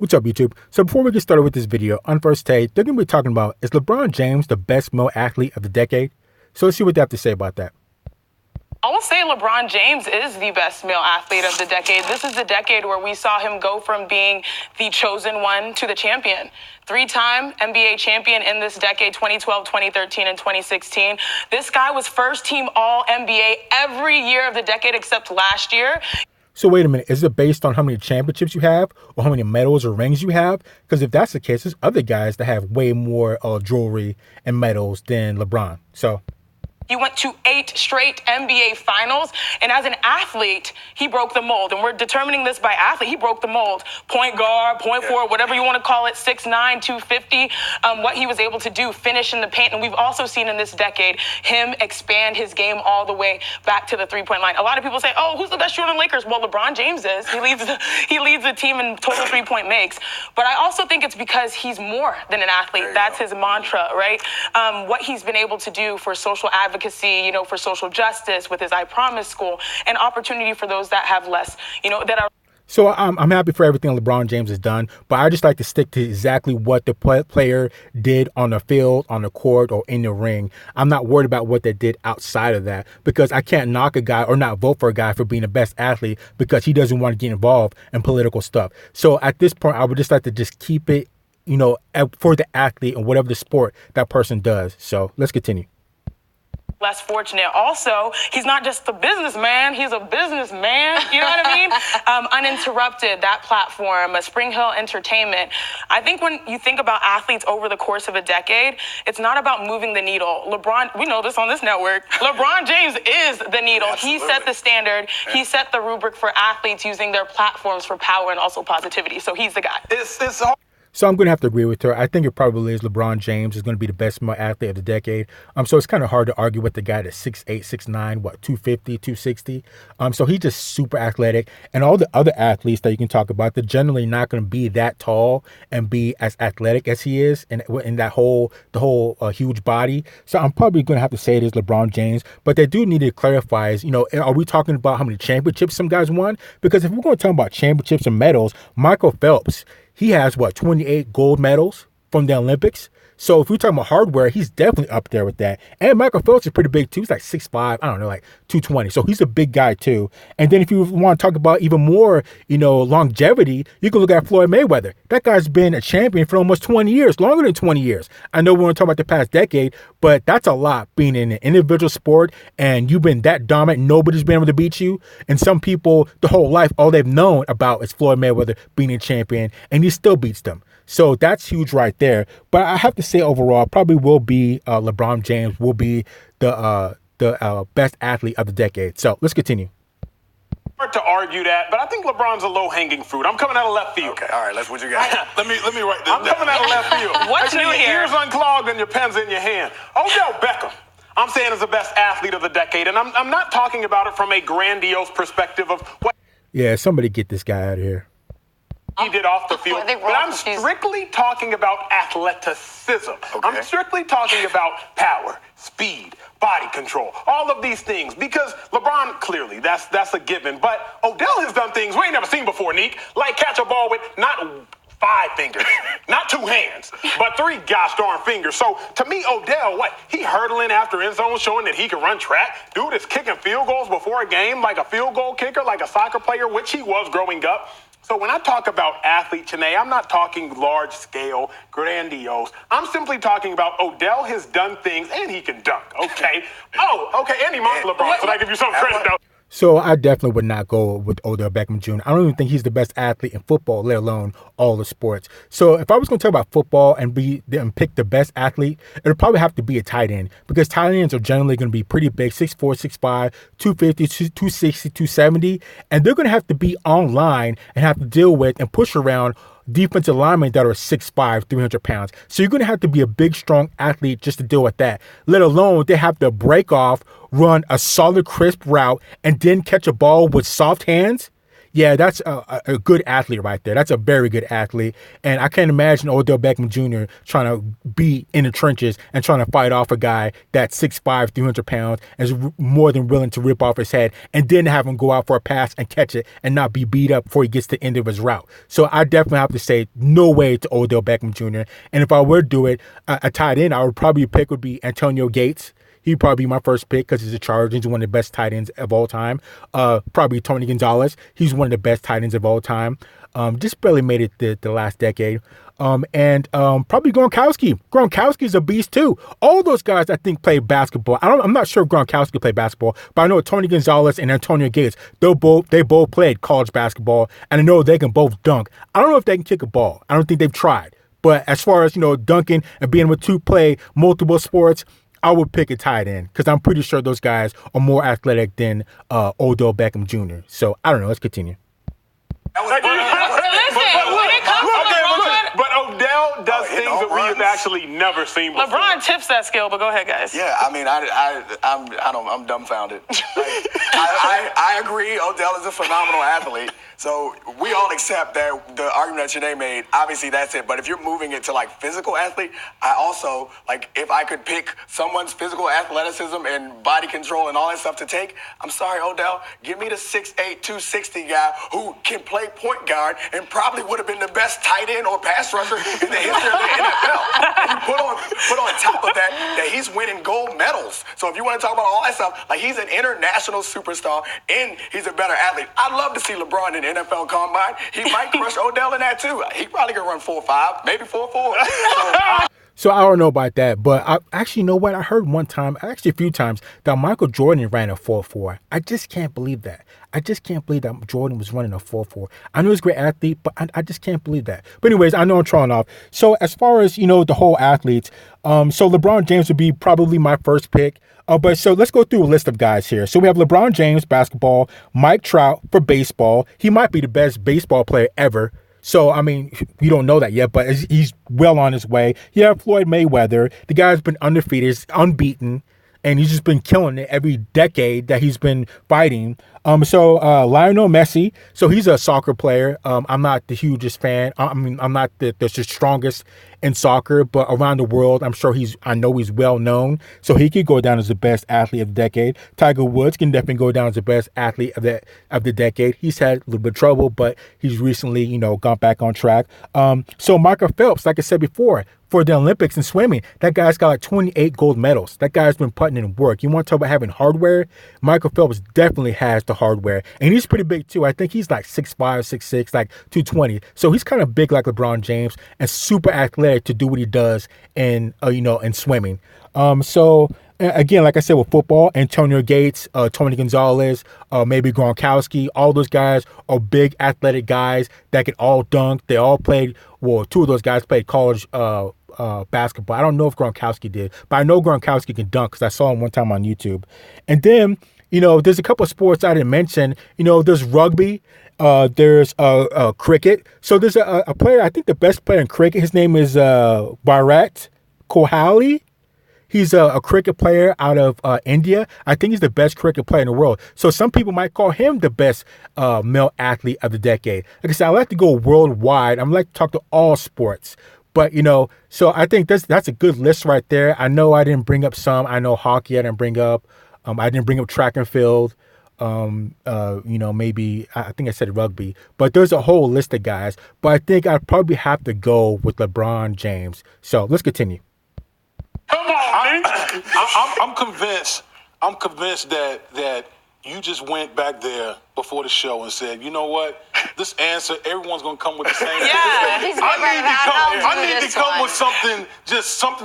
What's up, YouTube? So before we get started with this video, on First Take, they're going to be talking about, is LeBron James the best male athlete of the decade? So let's see what they have to say about that. I will say LeBron James is the best male athlete of the decade. This is the decade where we saw him go from being the chosen one to the champion. Three-time NBA champion in this decade, 2012, 2013, and 2016. This guy was first-team All-NBA every year of the decade except last year. So wait a minute, is it based on how many championships you have or how many medals or rings you have? Because if that's the case, there's other guys that have way more jewelry and medals than LeBron. So he went to 8 straight NBA finals, and as an athlete, he broke the mold. And we're determining this by athlete. He broke the mold. Point guard, point forward, whatever you want to call it, 6'9", 250. What he was able to do, finish in the paint. And we've also seen in this decade him expand his game all the way back to the three-point line. A lot of people say, oh, who's the best shooter in the Lakers? Well, LeBron James is. He leads the team in total three-point makes. But I also think it's because he's more than an athlete. That's his mantra, right? What he's been able to do for social advocacy, for social justice with his I Promise school, and opportunity for those that have less, that are. So I'm happy for everything LeBron James has done, but I just like to stick to exactly what the player did on the field, on the court, or in the ring. I'm not worried about what they did outside of that, because I can't knock a guy or not vote for a guy for being the best athlete because he doesn't want to get involved in political stuff. So at this point, I would just like to just keep it, for the athlete and whatever the sport that person does. So let's continue. Less fortunate. Also, he's not just a businessman, he's a businessman. You know what I mean? Uninterrupted, that platform, Spring Hill Entertainment. I think when you think about athletes over the course of a decade, it's not about moving the needle. LeBron, we know this on this network, LeBron James is the needle. Absolutely. He set the standard. Yeah. He set the rubric for athletes using their platforms for power and also positivity. So he's the guy. It's hard. So I'm going to have to agree with her. I think it probably is LeBron James is going to be the best male athlete of the decade. So it's kind of hard to argue with the guy that's 6'8", 6'9", 250, 260. So he's just super athletic. And all the other athletes that you can talk about, they're generally not going to be that tall and be as athletic as he is in the whole huge body. So I'm probably going to have to say it is LeBron James. But they do need to clarify is, are we talking about how many championships some guys won? Because if we're going to talk about championships and medals, Michael Phelps, he has, 28 gold medals from the Olympics. So if we're talking about hardware, he's definitely up there with that. And Michael Phelps is pretty big, too. He's like 6'5", 220. So he's a big guy, too. And then if you want to talk about even more, longevity, you can look at Floyd Mayweather. That guy's been a champion for almost 20 years, longer than 20 years. I know we want to talk about the past decade, but that's a lot being in an individual sport and you've been that dominant. Nobody's been able to beat you. And some people, the whole life, all they've known about is Floyd Mayweather being a champion, and he still beats them. So that's huge right there. But I have to say overall, probably will be LeBron James will be the best athlete of the decade. So let's continue. Hard to argue that, but I think LeBron's a low-hanging fruit. I'm coming out of left field. Okay, all right, what you got? let me write this I'm coming out of left field. What's new your here? ears unclogged and your pen's in your hand. Odell Beckham, I'm saying is the best athlete of the decade, and I'm not talking about it from a grandiose perspective of what. Yeah, somebody get this guy out of here. He did off the field, but I'm strictly talking about athleticism. Okay. I'm strictly talking about power, speed, body control, all of these things. Because LeBron, clearly, that's a given. But Odell has done things we ain't never seen before, Neek, like catch a ball with not 5 fingers, not 2 hands, but 3 gosh darn fingers. So to me, Odell, he hurdling after end zone, showing that he can run track. Dude is kicking field goals before a game like a field goal kicker, like a soccer player, which he was growing up. So when I talk about athlete, Chanae, I'm not talking large scale, grandiose. I'm simply talking about Odell has done things and he can dunk, okay? And he mocked LeBron, so that gives you some credit, though. So I definitely would not go with Odell Beckham Jr. I don't even think he's the best athlete in football, let alone all the sports. So if I was going to talk about football and pick the best athlete, it would probably have to be a tight end, because tight ends are generally going to be pretty big, 6'4", 6'5", 250, 260, 270, and they're going to have to be online and have to deal with and push around defensive linemen that are 6'5", 300 pounds. So you're going to have to be a big, strong athlete just to deal with that, let alone they have to break off, run a solid, crisp route, and then catch a ball with soft hands. Yeah, that's a good athlete right there. That's a very good athlete. And I can't imagine Odell Beckham Jr. trying to be in the trenches and trying to fight off a guy that's 6'5", 300 pounds, and is more than willing to rip off his head and then have him go out for a pass and catch it and not be beat up before he gets to the end of his route. So I definitely have to say no way to Odell Beckham Jr. And if I were to do it, a tight end I would probably pick would be Antonio Gates. He'd probably be my first pick because he's a Charger. He's one of the best tight ends of all time. Probably Tony Gonzalez. He's one of the best tight ends of all time. Just barely made it the last decade. And probably Gronkowski. Gronkowski's a beast too. All those guys I think play basketball. I'm not sure if Gronkowski played basketball, but I know Tony Gonzalez and Antonio Gates. They both played college basketball, and I know they can both dunk. I don't know if they can kick a ball. I don't think they've tried. But as far as dunking and being able to play multiple sports, I would pick a tight end because I'm pretty sure those guys are more athletic than Odell Beckham Jr. So I don't know. Let's continue. But Odell does things that we have actually never seen before. LeBron tips that skill, but go ahead, guys. Yeah, I mean, I'm dumbfounded. I agree. Odell is a phenomenal athlete. So we all accept that the argument that Shanae made, obviously that's it. But if you're moving it to like physical athlete, I also, like, if I could pick someone's physical athleticism and body control and all that stuff to take, I'm sorry, Odell, give me the 6'8", 260 guy who can play point guard and probably would have been the best tight end or pass rusher in the history of the NFL. And you put on top of that he's winning gold medals. So if you want to talk about all that stuff, like, he's an international superstar and he's a better athlete. I'd love to see LeBron in the NFL Combine. He might crush Odell in that too. He probably can run 4.5, maybe 4.4. So I don't know about that, but I actually know what I heard one time, actually a few times, that Michael Jordan ran a 4.4. I just can't believe that. I just can't believe that Jordan was running a 4.4. I know he's a great athlete, but I just can't believe that. But anyways, I know I'm trolling off. So as far as, the whole athletes, so LeBron James would be probably my first pick. But so let's go through a list of guys here. So we have LeBron James, basketball, Mike Trout for baseball. He might be the best baseball player ever. So, I mean, we don't know that yet, but he's well on his way. You have Floyd Mayweather. The guy's been undefeated, he's unbeaten, and he's just been killing it every decade that he's been fighting. So Lionel Messi, so he's a soccer player. I'm not the hugest fan. I'm not the strongest in soccer, but around the world, I know he's well known. So he could go down as the best athlete of the decade. Tiger Woods can definitely go down as the best athlete of the decade. He's had a little bit of trouble, but he's recently, gone back on track. So Michael Phelps, like I said before, for the Olympics in swimming, that guy's got like 28 gold medals. That guy's been putting in work. You want to talk about having hardware? Michael Phelps definitely has the hardware. And he's pretty big too. I think he's like 6'5", 6'6", like 220. So he's kind of big like LeBron James and super athletic to do what he does in swimming. So again, like I said, with football, Antonio Gates, Tony Gonzalez, maybe Gronkowski, all those guys are big athletic guys that can all dunk. They all played, two of those guys played college basketball. I don't know if Gronkowski did, but I know Gronkowski can dunk because I saw him one time on YouTube. And then, there's a couple of sports I didn't mention. There's rugby. There's cricket. So there's a player, I think the best player in cricket, his name is Virat Kohli. He's a cricket player out of India. I think he's the best cricket player in the world. So some people might call him the best male athlete of the decade. Like I said, I like to go worldwide. I like to talk to all sports. But, so I think that's a good list right there. I know I didn't bring up some. I know hockey I didn't bring up. I didn't bring up track and field. Maybe I think I said rugby. But there's a whole list of guys. But I think I'd probably have to go with LeBron James. So let's continue. Come on, I'm convinced. I'm convinced that you just went back there before the show and said, you know what? This answer, everyone's gonna come with the same. Yeah, I need to come with something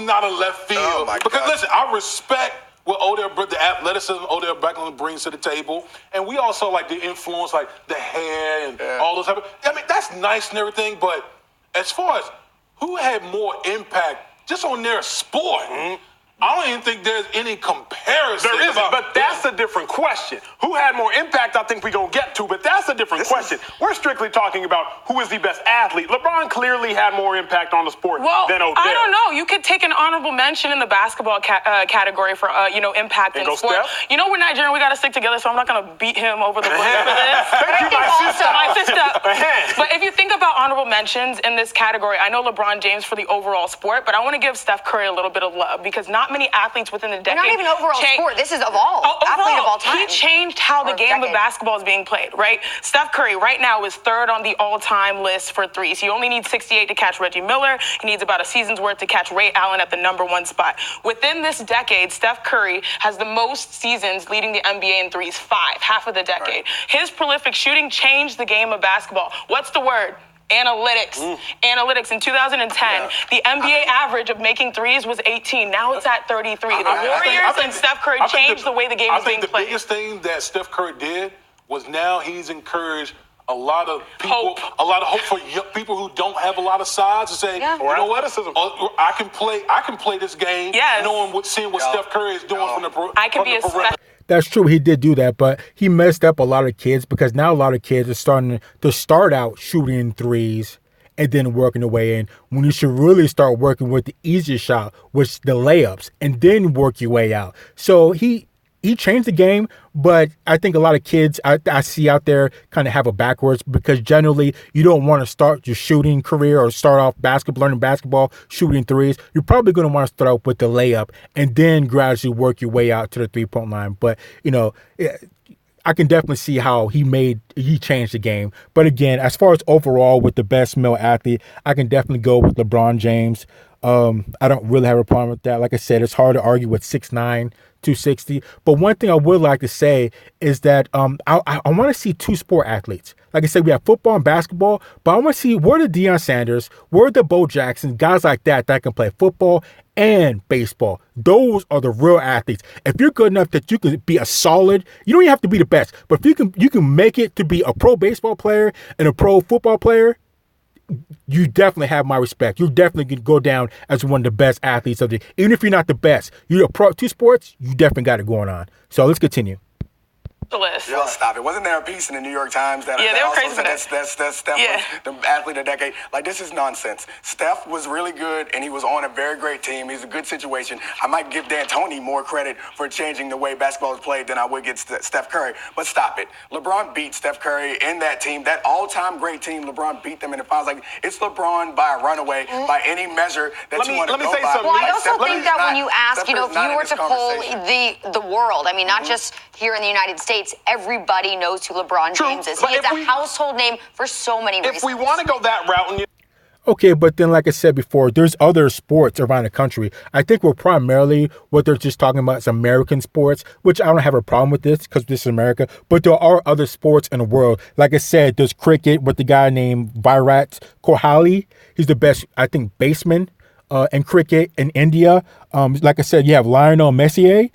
out of left field. Oh my because God. listen, I respect what the athleticism Odell Beckham brings to the table, and we also like the influence, like the hair and all those type of. I mean, that's nice and everything, but as far as who had more impact just on their sport, I don't even think there's any comparison. There isn't, but that's a different question. Who had more impact, I think we're going to get to, but that's a different question. We're strictly talking about who is the best athlete. LeBron clearly had more impact on the sport than Odell. I don't know. You could take an honorable mention in the basketball category for, impact in sport. Steph? You know, we're Nigerian. We got to stick together, so I'm not going to beat him over the bush for this. Thank you, my sister. But if you think about honorable mentions in this category, I know LeBron James for the overall sport, but I want to give Steph Curry a little bit of love because not many athletes within the decade. Not even overall sport. This is athlete of all time. He changed how the game of basketball is being played, right? Steph Curry right now is third on the all-time list for threes. He only needs 68 to catch Reggie Miller. He needs about a season's worth to catch Ray Allen at the #1 spot. Within this decade, Steph Curry has the most seasons leading the NBA in threes, 5, half of the decade. His prolific shooting changed the game of basketball. What's the word? Analytics. Analytics. In 2010, the NBA average of making threes was 18. Now it's at 33. The Warriors and Steph Curry changed the way the game is being played. I think the biggest thing that Steph Curry did was now he's encouraged a lot of people, a lot of hope for people who don't have a lot of size to say, you know what, I can play this game, knowing seeing what Steph Curry is doing from the perimeter. That's true. He did do that, but he messed up a lot of kids because now a lot of kids are starting to start out shooting threes and then working their way in when you should really start working with the easiest shot, which the layups, and then work your way out. So he changed the game, but I think a lot of kids I see out there kind of have it backwards because generally you don't want to start your shooting career or start off learning basketball, shooting threes. You're probably going to want to start out with the layup and then gradually work your way out to the three-point line. But, I can definitely see how he changed the game. But again, as far as overall with the best male athlete, I can definitely go with LeBron James. I don't really have a problem with that. Like I said, it's hard to argue with 6'9", 260. But one thing I would like to say is that I want to see two-sport athletes. Like I said, we have football and basketball, but I want to see where the Deion Sanders, where the Bo Jackson, guys like that can play football and baseball. Those are the real athletes. If you're good enough that you can be a solid, you don't even have to be the best, but if you can make it to be a pro baseball player and a pro football player, you definitely have my respect. You're definitely going to go down as one of the best athletes of the. Even if you're not the best, you're a pro two sports. You definitely got it going on. So let's continue. Yo, stop it. Wasn't there a piece in the New York Times that they were crazy said that Steph was the athlete of the decade? Like, this is nonsense. Steph was really good, and he was on a very great team. He's a good situation. I might give D'Antoni more credit for changing the way basketball is played than I would get Steph Curry. But stop it. LeBron beat Steph Curry in that team, that all-time great team. LeBron beat them in the finals. Like, it's LeBron by a runaway by any measure that you want to go by. Let me say something. Well, I also think that when you ask, if you were to poll the world, I mean, not just here in the United States, everybody knows who LeBron James is. He is a household name for so many reasons. If we want to go that route, okay, but then like I said before, there's other sports around the country. I think we're primarily what they're just talking about is American sports, which I don't have a problem with this because this is America. But there are other sports in the world. Like I said, there's cricket with the guy named Virat Kohli. He's the best, I think, baseman in cricket in India. Like I said, you have Lionel Messi.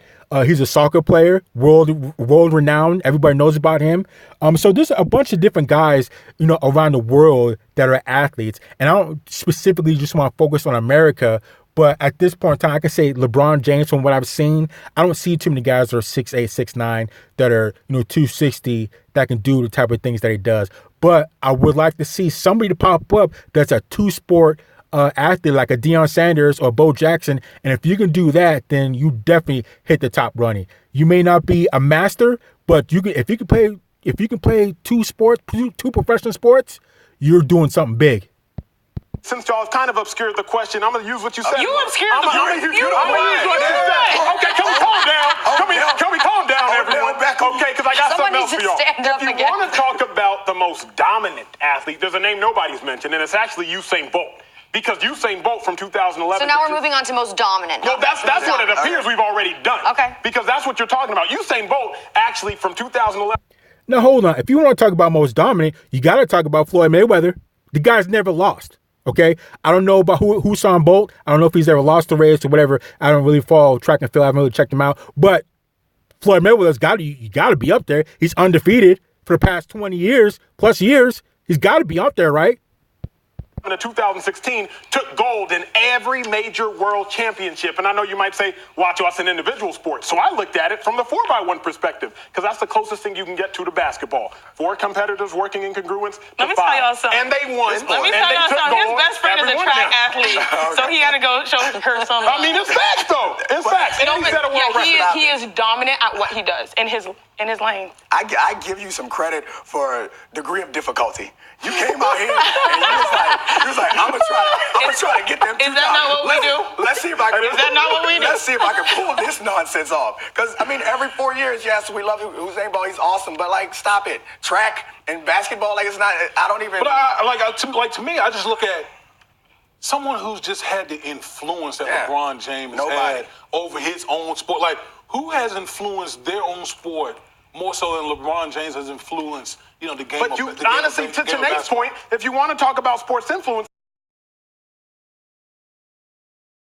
He's a soccer player, world renowned. Everybody knows about him. So there's a bunch of different guys, around the world that are athletes. And I don't specifically just want to focus on America, but at this point in time, I can say LeBron James, from what I've seen, I don't see too many guys that are 6'8", 6'9", that are, 260, that can do the type of things that he does. But I would like to see somebody to pop up that's a two-sport athlete like a Deion Sanders or Bo Jackson, and if you can do that, then you definitely hit the top running. You may not be a master, but if you can play two professional sports, you're doing something big. Since y'all have kind of obscured the question, I'm going to use what you said. You obscured the question. I'm going to use what you said. Okay, can we calm down? Can we calm down, everyone? Okay, because I got something else for y'all. If you want to talk about the most dominant athlete, there's a name nobody's mentioned, and it's actually Usain Bolt. Because Usain Bolt from 2011. So now we're moving on to most dominant. No, that's what it appears we've already done. Okay. Because that's what you're talking about. Usain Bolt actually from 2011. Now, hold on. If you want to talk about most dominant, you got to talk about Floyd Mayweather. The guy's never lost. Okay? I don't know about Usain Bolt. I don't know if he's ever lost a race or whatever. I don't really follow track and field. I haven't really checked him out. But Floyd Mayweather's you got to be up there. He's undefeated for the past 20 years, plus years. He's got to be up there, right? in 2016 took gold in every major world championship. And I know you might say, watch us in individual sports. So I looked at it from the 4x1 perspective, because that's the closest thing you can get to basketball. 4 competitors working in congruence. Let me tell y'all something. And they won. Let me tell y'all something. His best friend is a track athlete. So he had to go show her some. I mean, it's facts, though. It's facts. And he set a world record. He is dominant at what he does in his lane. I give you some credit for degree of difficulty. You came out here and you was like, I'm gonna try to get them. Is that not what we do? Let's see if I can. Is that not what we do? Let's see if I can pull this nonsense off. Because I mean, every 4 years, yes, we love Usain Bolt. He's awesome, but like, stop it. Track and basketball, like, it's not. I don't even. But to me, I just look at someone who's just had the influence that LeBron James had over his own sport. Like, who has influenced their own sport more so than LeBron James has influenced, the game? But honestly, to Nate's point, if you want to talk about sports influence,